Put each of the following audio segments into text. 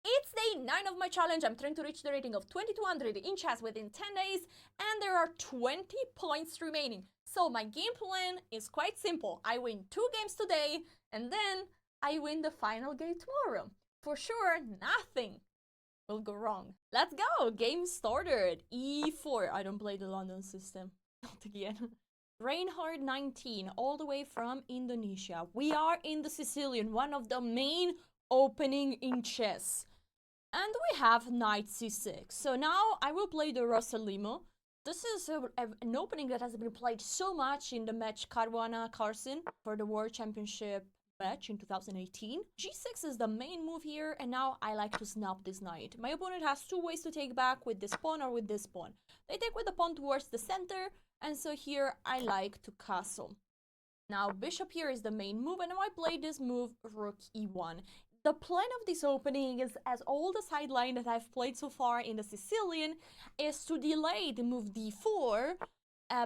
It's day 9 of my challenge. I'm trying to reach the rating of 2200 in chess within 10 days, and there are 20 points remaining. So my game plan is quite simple. I win 2 games today, and then I win the final game tomorrow. For sure, nothing will go wrong. Let's go! Game started. E4. I don't play the London system. Not again. Reinhard 19, all the way from Indonesia. We are in the Sicilian, one of the main opening in chess. And we have knight c6. So now I will play the Rossalimo. This is an opening that has been played so much in the match Caruana-Carson for the World Championship match in 2018. g6 is the main move here, and now I like to snap this knight. My opponent has 2 ways to take back, with this pawn or with this pawn. They take with the pawn towards the center, and so here I like to castle. Now bishop here is the main move, and now I play this move rook e1. The plan of this opening is, as all the sideline that I've played so far in the Sicilian, is to delay the move d4,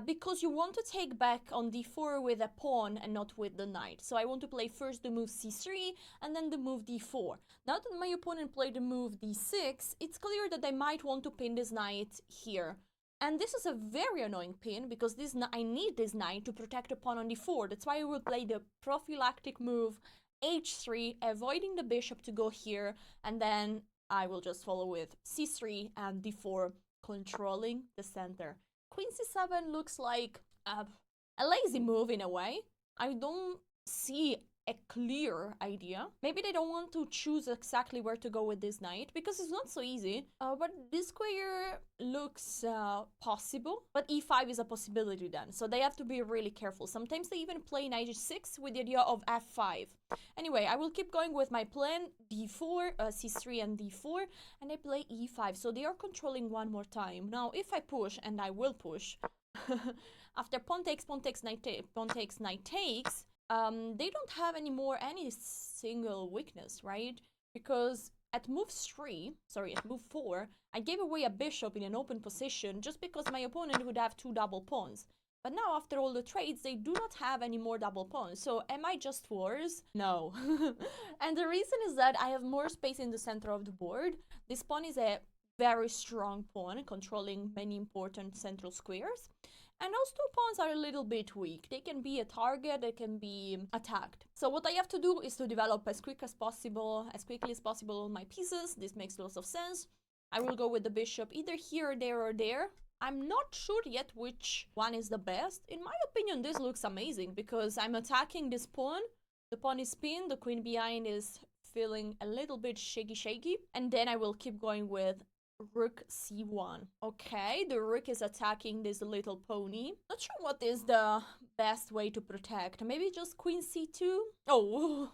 because you want to take back on d4 with a pawn and not with the knight. So I want to play first the move c3 and then the move d4. Now that my opponent played the move d6, it's clear that they might want to pin this knight here. And this is a very annoying pin, because I need this knight to protect the pawn on d4. That's why I will play the prophylactic move h3, avoiding the bishop to go here, and then I will just follow with c3 and d4, controlling the center. Queen c7 looks like a lazy move in a way. I don't see a clear idea. Maybe they don't want to choose exactly where to go with this knight, because it's not so easy. But this square looks possible, but e5 is a possibility then, so they have to be really careful. Sometimes they even play knight h6 with the idea of f5. Anyway, I will keep going with my plan, d4, c3 and d4, and I play e5, so they are controlling one more time. Now, if I push, and I will push, after pawn takes, knight takes, they don't have anymore any single weakness, right? Because at move 4, I gave away a bishop in an open position just because my opponent would have 2 double pawns. But now, after all the trades, they do not have any more double pawns. So am I just worse? No. And the reason is that I have more space in the center of the board. This pawn is a very strong pawn, controlling many important central squares. And those 2 pawns are a little bit weak. They can be a target, they can be attacked. So what I have to do is to develop as quickly as possible my pieces. This makes lots of sense. I will go with the bishop either here, there, or there. I'm not sure yet which one is the best. In my opinion, this looks amazing, because I'm attacking this pawn. The pawn is pinned, the queen behind is feeling a little bit shaky. And then I will keep going with rook c1. Okay, the rook is attacking this little pony. Not sure what is the best way to protect. Maybe just queen c2? Oh,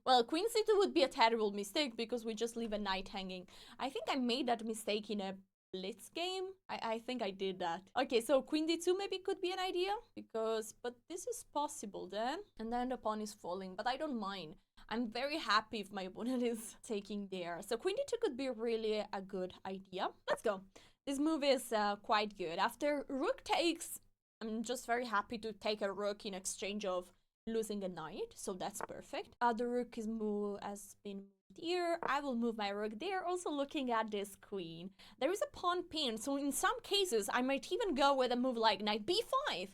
well, queen c2 would be a terrible mistake, because we just leave a knight hanging. I think I made that mistake in a blitz game. I think I did that. Okay, so queen d2 maybe could be an idea, but this is possible then. And then the pawn is falling, but I don't mind. I'm very happy if my opponent is taking there. So queen d2 could be really a good idea. Let's go. This move is quite good. After rook takes, I'm just very happy to take a rook in exchange of losing a knight. So that's perfect. The rook has been moved here. I will move my rook there, also looking at this queen. There is a pawn pin, so in some cases, I might even go with a move like knight b5.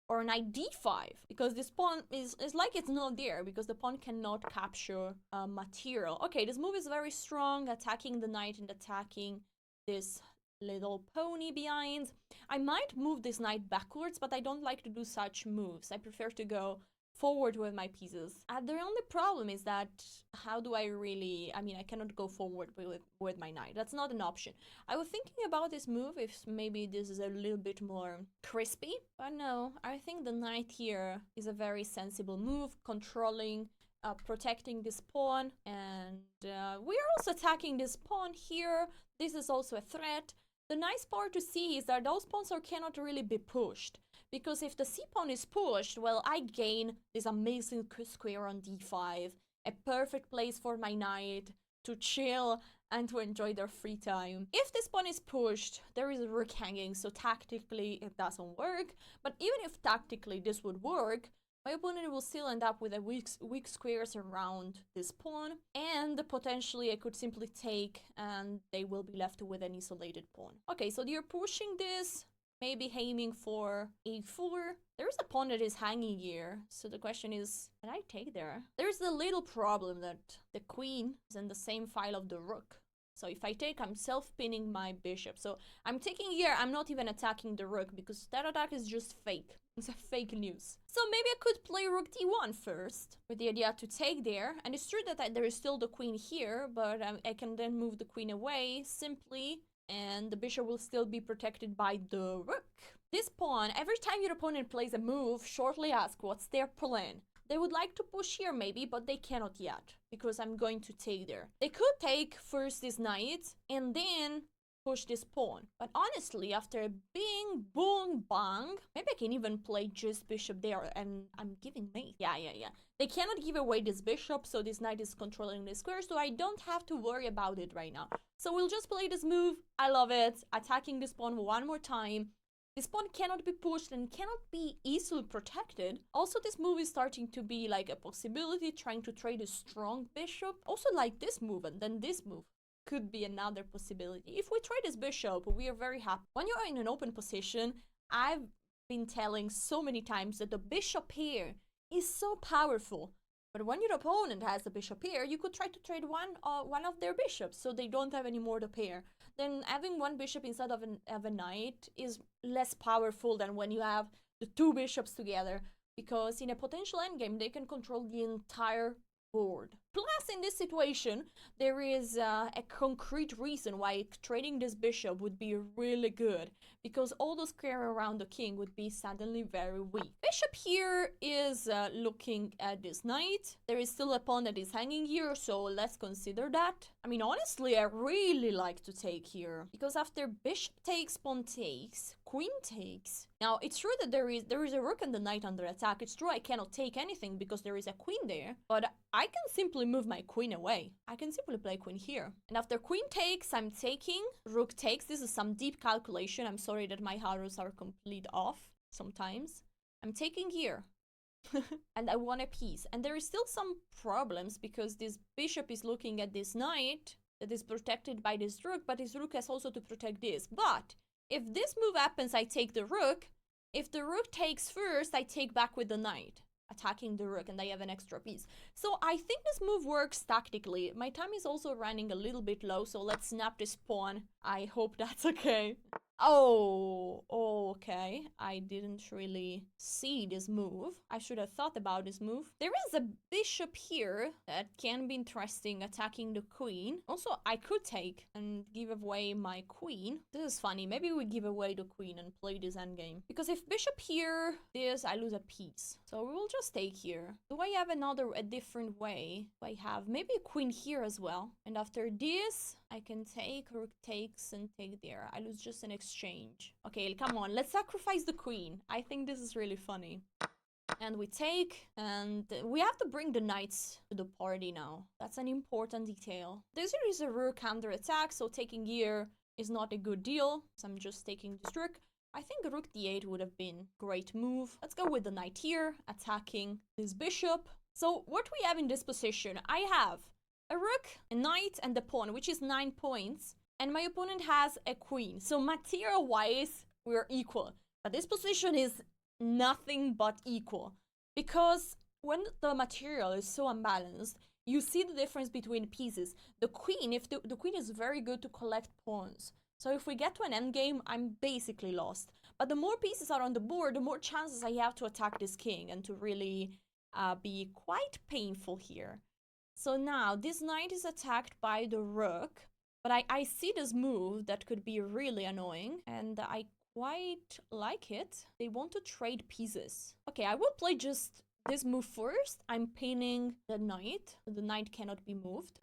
Or knight d5, because this pawn is like it's not there, because the pawn cannot capture material. Okay, this move is very strong, attacking the knight and attacking this little pony behind. I might move this knight backwards, but I don't like to do such moves. I prefer to go forward with my pieces. The only problem is that how do I cannot go forward with my knight. That's not an option. I was thinking about this move if maybe this is a little bit more crispy, but no, I think the knight here is a very sensible move, controlling, protecting this pawn, and we are also attacking this pawn here. This is also a threat. The nice part to see is that those pawns cannot really be pushed, because if the c-pawn is pushed, well, I gain this amazing square on d5, a perfect place for my knight to chill and to enjoy their free time. If this pawn is pushed, there is a rook hanging, so tactically it doesn't work. But even if tactically this would work, My opponent will still end up with a weak squares around this pawn, and potentially I could simply take and they will be left with an isolated pawn. Okay, so you're pushing this, maybe aiming for a4. There's a pawn that is hanging here, so the question is, can I take there? There's a little problem that the queen is in the same file of the rook. So if I take, I'm self-pinning my bishop. So I'm taking here, I'm not even attacking the rook because that attack is just fake. It's a fake news. So maybe I could play rook d1 first with the idea to take there. And it's true that there is still the queen here, but I can then move the queen away simply, and the bishop will still be protected by the rook. This pawn, every time your opponent plays a move, shortly ask what's their plan. They would like to push here maybe, but they cannot yet because I'm going to take there. They could take first this knight and then push this pawn. But honestly, after bing, boom, bang, maybe I can even play just bishop there and I'm giving mate. Yeah. They cannot give away this bishop, so this knight is controlling the square, so I don't have to worry about it right now. So we'll just play this move. I love it. Attacking this pawn one more time. This pawn cannot be pushed and cannot be easily protected. Also, this move is starting to be like a possibility, trying to trade a strong bishop. Also like this move, and then this move could be another possibility. If we trade this bishop, we are very happy. When you're in an open position, I've been telling so many times that the bishop here is so powerful. But when your opponent has a bishop here, you could try to trade one of their bishops, so they don't have any more to pair. Then having one bishop instead of a knight is less powerful than when you have the two bishops together, because in a potential endgame, they can control the entire board. Plus, in this situation, there is a concrete reason why trading this bishop would be really good, because all the square around the king would be suddenly very weak. Bishop here is looking at this knight. There is still a pawn that is hanging here, so let's consider that. I mean, honestly, I really like to take here, because after bishop takes, pawn takes, queen takes. Now, it's true that there is a rook and the knight under attack. It's true I cannot take anything because there is a queen there, but I can simply move my queen away. I can simply play queen here. And after queen takes, I'm taking. Rook takes. This is some deep calculation. I'm sorry that my arrows are complete off sometimes. I'm taking here. And I want a piece. And there is still some problems because this bishop is looking at this knight that is protected by this rook, but this rook has also to protect this. But if this move happens, I take the rook. If the rook takes first, I take back with the knight, attacking the rook, and I have an extra piece. So I think this move works tactically. My time is also running a little bit low, so let's snap this pawn. I hope that's okay. Oh, okay. I didn't really see this move. I should have thought about this move. There is a bishop here that can be interesting, attacking the queen. Also, I could take and give away my queen. This is funny. Maybe we give away the queen and play this endgame. Because if bishop here, I lose a piece. So we will just take here. Do I have a different way? I have maybe a queen here as well. And after this, I can take, rook takes, and take there. I lose just an exchange. Okay, come on, let's sacrifice the queen. I think this is really funny. And we take, and we have to bring the knights to the party now. That's an important detail. There is a rook under attack, so taking here is not a good deal. So I'm just taking this rook. I think rook d8 would have been a great move. Let's go with the knight here, attacking this bishop. So what we have in this position, I have a rook, a knight, and a pawn, which is 9 points. And my opponent has a queen. So material-wise, we're equal. But this position is nothing but equal. Because when the material is so unbalanced, you see the difference between pieces. The queen, the queen is very good to collect pawns. So if we get to an endgame, I'm basically lost. But the more pieces are on the board, the more chances I have to attack this king and to really be quite painful here. So now, this knight is attacked by the rook, but I see this move that could be really annoying, and I quite like it. They want to trade pieces. Okay, I will play just this move first. I'm pinning the knight. The knight cannot be moved.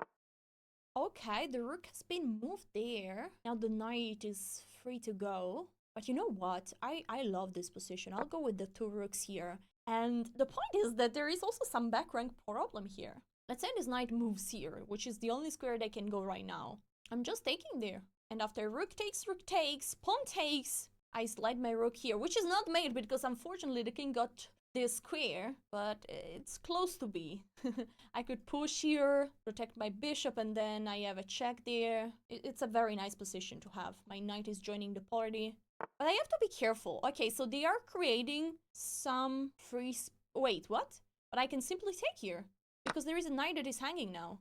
Okay, the rook has been moved there. Now the knight is free to go. But you know what? I love this position. I'll go with the two rooks here. And the point is that there is also some back rank problem here. Let's say this knight moves here, which is the only square they can go right now. I'm just taking there. And after rook takes, pawn takes, I slide my rook here, which is not made because unfortunately the king got this square, but it's close to B. I could push here, protect my bishop, and then I have a check there. It's a very nice position to have. My knight is joining the party. But I have to be careful. Okay, so they are creating some free... Wait, what? But I can simply take here, because there is a knight that is hanging now.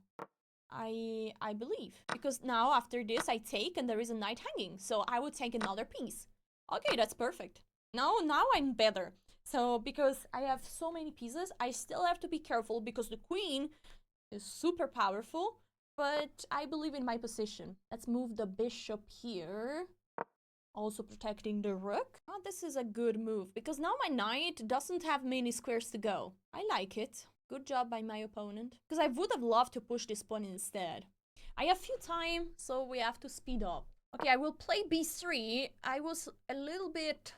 I believe. Because now, after this, I take, and there is a knight hanging. So I would take another piece. Okay, that's perfect. Now I'm better. So, because I have so many pieces, I still have to be careful because the queen is super powerful, but I believe in my position. Let's move the bishop here. Also protecting the rook. Oh, this is a good move because now my knight doesn't have many squares to go. I like it. Good job by my opponent. Because I would have loved to push this pawn instead. I have few time, so we have to speed up. Okay, I will play b3. I was a little bit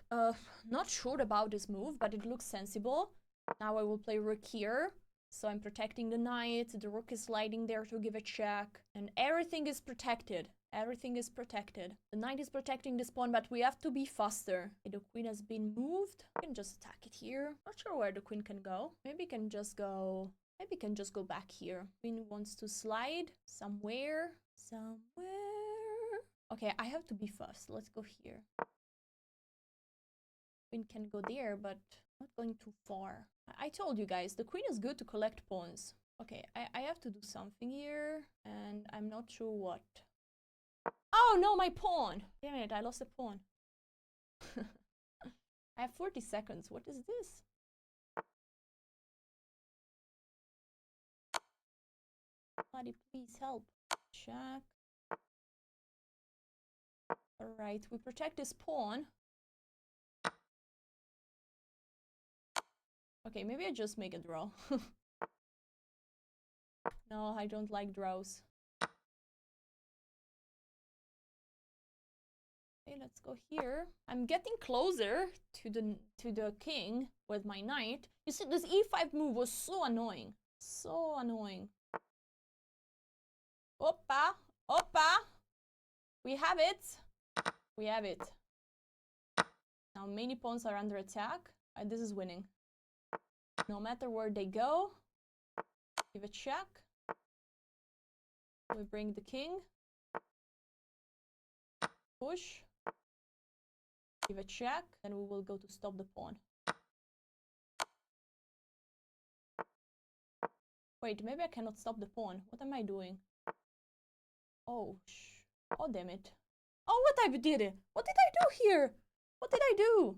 not sure about this move, but it looks sensible. Now I will play rook here. So I'm protecting the knight. The rook is sliding there to give a check. And everything is protected. Everything is protected. The knight is protecting this pawn, but we have to be faster. Okay, the queen has been moved. We can just attack it here. Not sure where the queen can go. Maybe can just go... Maybe can just go back here. Queen wants to slide somewhere. Okay, I have to be fast. Let's go here. Queen can go there, but not going too far. I told you guys, the queen is good to collect pawns. Okay, I have to do something here, and I'm not sure what. Oh no, my pawn! Damn it, I lost a pawn. I have 40 seconds. What is this? Somebody please help. Check. Alright, we protect this pawn. Okay, maybe I just make a draw. No, I don't like draws. Okay, let's go here. I'm getting closer to the king with my knight. You see, this e5 move was so annoying. So annoying. Oppa! Oppa! We have it! We have it. Now many pawns are under attack. This is winning. No matter where they go. Give a check. We bring the king. Push. Give a check. Then we will go to stop the pawn. Wait, maybe I cannot stop the pawn. What am I doing? Oh, oh, damn it. Oh, what I did it? What did I do here? What did I do?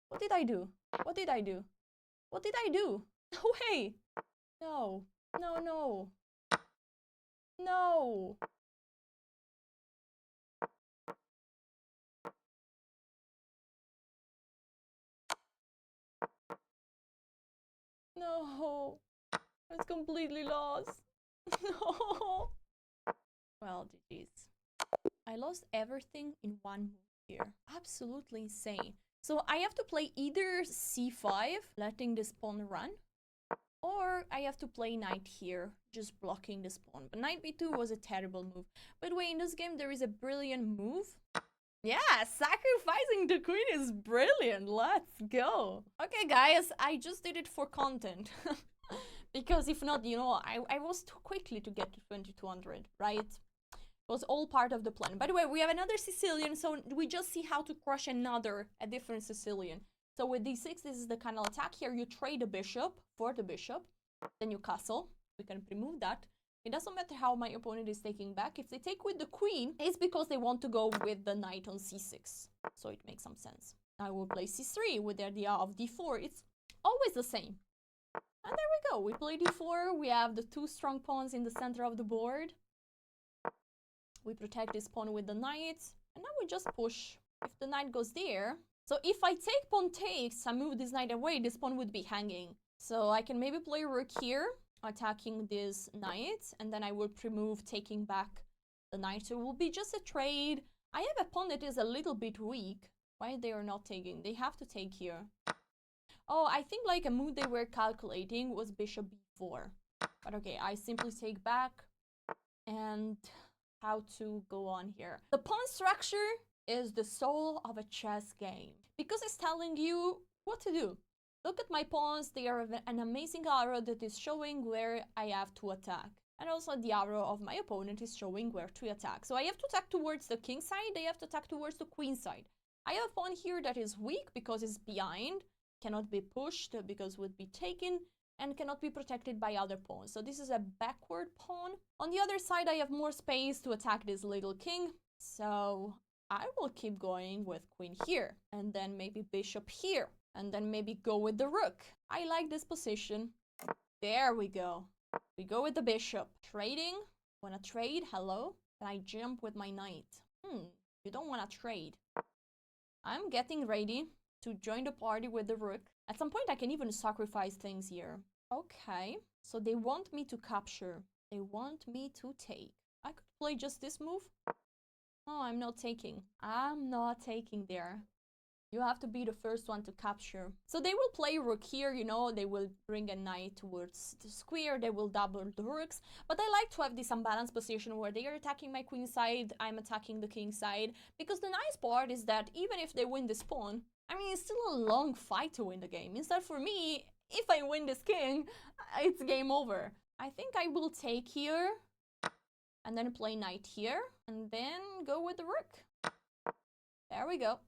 What did I do? What did I do? What did I do? No way! No. No, no. No! No! I was completely lost. No! Well, GG's. I lost everything in one move here. Absolutely insane. So I have to play either c5, letting this pawn run, or I have to play knight here, just blocking this pawn. But knight b2 was a terrible move. By the way, in this game, there is a brilliant move. Yeah, sacrificing the queen is brilliant. Let's go. Okay, guys, I just did it for content. Because if not, you know, I was too quickly to get to 2200, right? It was all part of the plan. By the way, we have another Sicilian, so we just see how to crush a different Sicilian. So with d6, this is the canal attack. Here you trade a bishop for the bishop, then you castle. We can remove that. It doesn't matter how my opponent is taking back. If they take with the queen, it's because they want to go with the knight on c6. So it makes some sense. I will play c3 with the idea of d4. It's always the same. And there we go. We play d4. We have the two strong pawns in the center of the board. We protect this pawn with the knight. And now we just push. If the knight goes there. So if I take pawn takes and move this knight away, this pawn would be hanging. So I can maybe play rook here, attacking this knight. And then I will remove taking back the knight. So it will be just a trade. I have a pawn that is a little bit weak. Why they are not taking? They have to take here. Oh, I think like a move they were calculating was bishop b4. But okay, I simply take back. And how to go on here. The pawn structure is the soul of a chess game because it's telling you what to do. Look at my pawns, they are an amazing arrow that is showing where I have to attack. And also the arrow of my opponent is showing where to attack. So I have to attack towards the king side, they have to attack towards the queen side. I have a pawn here that is weak because it's behind, cannot be pushed because would be taken, and cannot be protected by other pawns. So this is a backward pawn. On the other side, I have more space to attack this little king. So I will keep going with queen here, and then maybe bishop here, and then maybe go with the rook. I like this position. There we go. We go with the bishop. Trading. Wanna trade? Hello? Can I jump with my knight? You don't wanna trade. I'm getting ready to join the party with the rook. At some point, I can even sacrifice things here. Okay. So they want me to capture. They want me to take. I could play just this move. Oh, I'm not taking. I'm not taking there. You have to be the first one to capture. So they will play rook here, you know, they will bring a knight towards the square, they will double the rooks. But I like to have this unbalanced position where they are attacking my queen side, I'm attacking the king side. Because the nice part is that even if they win this pawn, I mean, it's still a long fight to win the game. Instead for me, if I win this king, it's game over. I think I will take here, and then play knight here, and then go with the rook. There we go.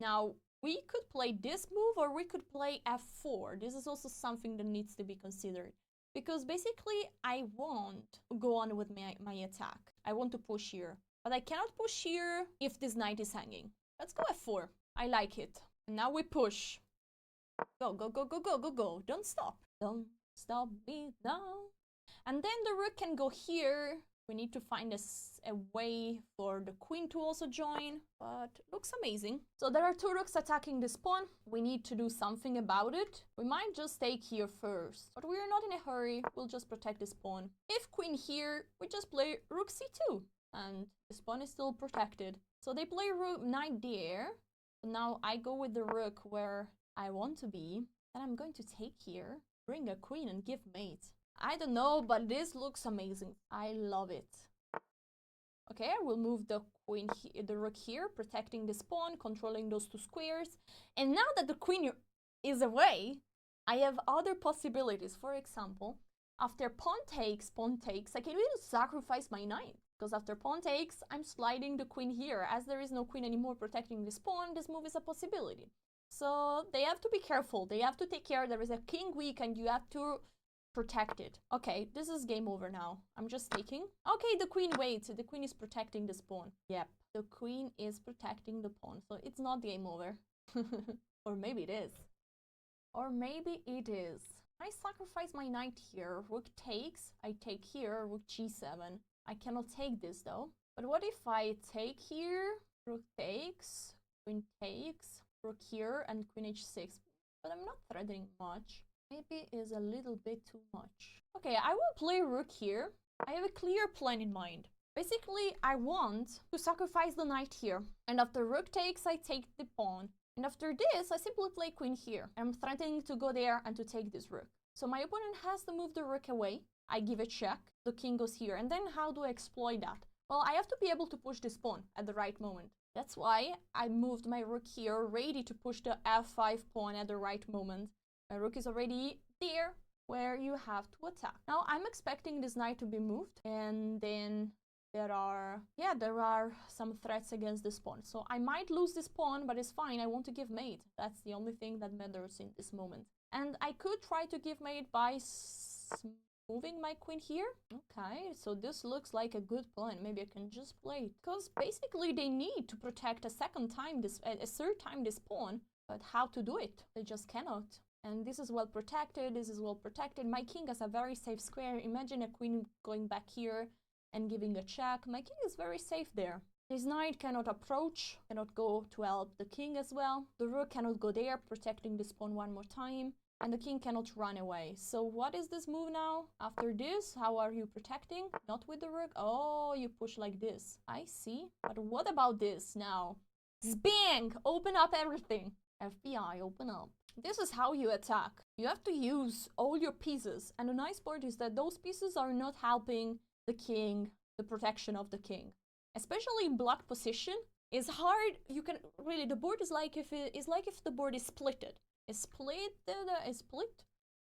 Now, we could play this move or we could play f4. This is also something that needs to be considered. Because basically, I want to go on with my attack. I want to push here. But I cannot push here if this knight is hanging. Let's go f4. I like it. And now we push. Go, go, go, go, go, go, go. Don't stop. Don't stop me now. And then the rook can go here. We need to find a way for the queen to also join, but looks amazing. So there are two rooks attacking this pawn. We need to do something about it. We might just take here first, but we're not in a hurry. We'll just protect this pawn. If queen here, we just play rook c2, and this pawn is still protected. So they play rook knight there. So now I go with the rook where I want to be, and I'm going to take here, bring a queen and give mate. I don't know, but this looks amazing. I love it. Okay, I will move the queen, the rook here, protecting this pawn, controlling those two squares. And now that the queen is away, I have other possibilities. For example, after pawn takes, I can even sacrifice my knight. Because after pawn takes, I'm sliding the queen here. As there is no queen anymore protecting this pawn, this move is a possibility. So they have to be careful. They have to take care. There is a king weak and you have to protect it. Okay, this is game over now. I'm just taking. Okay, the queen waits. The queen is protecting this pawn. Yep, the queen is protecting the pawn. So it's not game over. Or maybe it is. Or maybe it is. I sacrifice my knight here. Rook takes. I take here. Rook g7. I cannot take this though. But what if I take here? Rook takes. Queen takes. Rook here and queen h6. But I'm not threatening much. Maybe is a little bit too much. Okay, I will play rook here. I have a clear plan in mind. Basically, I want to sacrifice the knight here. And after rook takes, I take the pawn. And after this, I simply play queen here. I'm threatening to go there and to take this rook. So my opponent has to move the rook away. I give a check. The king goes here. And then how do I exploit that? Well, I have to be able to push this pawn at the right moment. That's why I moved my rook here, ready to push the f5 pawn at the right moment. My rook is already there where you have to attack. Now I'm expecting this knight to be moved, and then there are some threats against this pawn. So I might lose this pawn, but it's fine. I want to give mate. That's the only thing that matters in this moment. And I could try to give mate by moving my queen here. Okay, so this looks like a good plan. Maybe I can just play it. Because basically they need to protect a third time this pawn. But how to do it? They just cannot. And this is well protected, this is well protected. My king has a very safe square. Imagine a queen going back here and giving a check. My king is very safe there. This knight cannot approach, cannot go to help the king as well. The rook cannot go there, protecting this pawn one more time. And the king cannot run away. So what is this move now? After this, how are you protecting? Not with the rook. Oh, you push like this. I see. But what about this now? Zbang! Open up everything. FBI, open up. This is how you attack. You have to use all your pieces. And the nice part is that those pieces are not helping the king, the protection of the king. Especially in blocked position, it's hard. You can really, the board is like if the board is splitted. is split.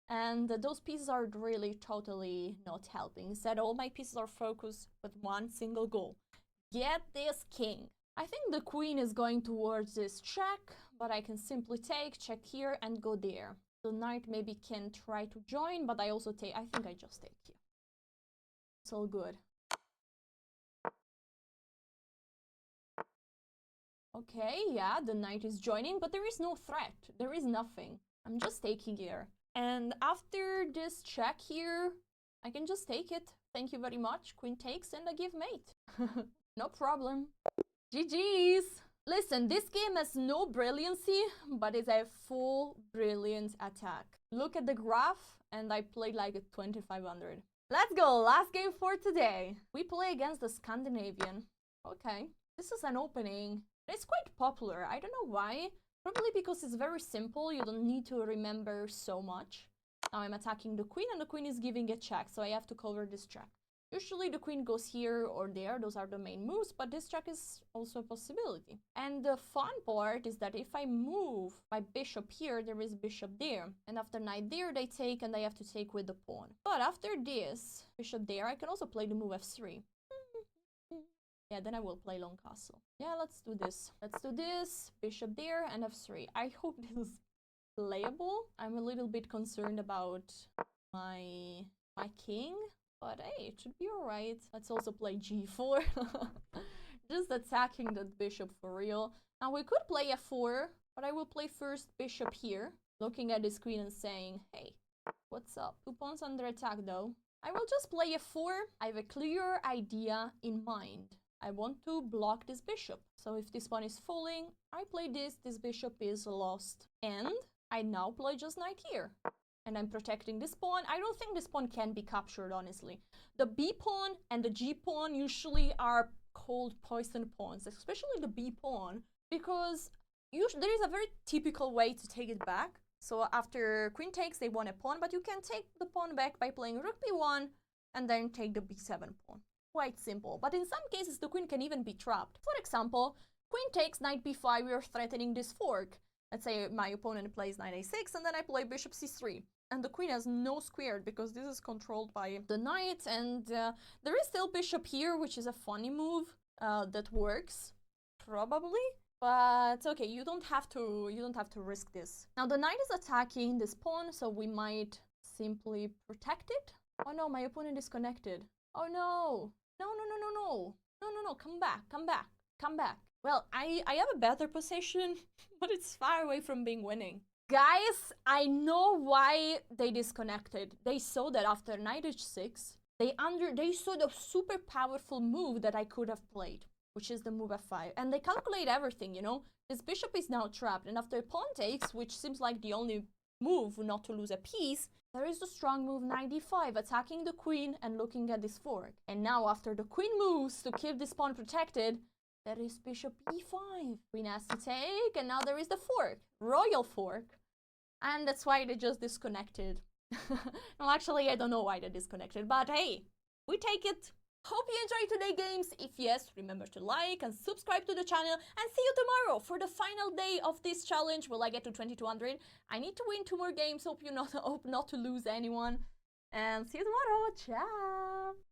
And those pieces are really totally not helping. Instead, all my pieces are focused with one single goal. Get this king. I think the queen is going towards this check, but I can simply check here and go there. The knight maybe can try to join, but I think I just take here. It's all good. Okay, yeah, the knight is joining, but there is no threat. There is nothing. I'm just taking here. And after this check here, I can just take it. Thank you very much. Queen takes and I give mate. No problem. GG's. Listen, this game has no brilliancy, but it's a full brilliant attack. Look at the graph, and I played like a 2500. Let's go, last game for today. We play against the Scandinavian. Okay, this is an opening. It's quite popular. I don't know why. Probably because it's very simple. You don't need to remember so much. Now I'm attacking the queen, and the queen is giving a check, so I have to cover this check. Usually the queen goes here or there, those are the main moves, but this check is also a possibility. And the fun part is that if I move my bishop here, there is bishop there. And after knight there, they take, and I have to take with the pawn. But after this, bishop there, I can also play the move f3. Yeah, then I will play long castle. Yeah, let's do this. Let's do this, bishop there, and f3. I hope this is playable. I'm a little bit concerned about my king. But hey, it should be alright. Let's also play g4. Just attacking that bishop for real. Now we could play f4, but I will play first bishop here, looking at this queen and saying, hey, what's up? 2 pawns under attack though. I will just play f4. I have a clear idea in mind. I want to block this bishop. So if this pawn is falling, I play this bishop is lost. And I now play just knight here. And I'm protecting this pawn. I don't think this pawn can be captured, honestly. The b pawn and the g pawn usually are called poison pawns, especially the b pawn, because there is a very typical way to take it back. So after queen takes, they want a pawn, but you can take the pawn back by playing rook b1 and then take the b7 pawn. Quite simple. But in some cases, the queen can even be trapped. For example, queen takes, knight b5, we are threatening this fork. Let's say my opponent plays knight a6, and then I play bishop c3. And the queen has no square because this is controlled by the knight, and there is still bishop here, which is a funny move that works, probably. But okay, you don't have to risk this. Now the knight is attacking this pawn, so we might simply protect it. Oh no, my opponent is connected. Oh no, no, come back. Well, I have a better position, but it's far away from being winning. Guys, I know why they disconnected. They saw that after knight h6, they saw the super powerful move that I could have played, which is the move f5. And they calculate everything, you know? This bishop is now trapped, and after pawn takes, which seems like the only move not to lose a piece, there is the strong move knight d5, attacking the queen and looking at this fork. And now after the queen moves to keep this pawn protected, there is bishop e5. Queen has to take, and now there is the fork, royal fork. And that's why they just disconnected. Well, actually, I don't know why they disconnected, but hey, we take it. Hope you enjoyed today's games. If yes, remember to like and subscribe to the channel, and see you tomorrow for the final day of this challenge. Will I get to 2200? I need to win 2 more games. Hope not to lose anyone. And see you tomorrow. Ciao.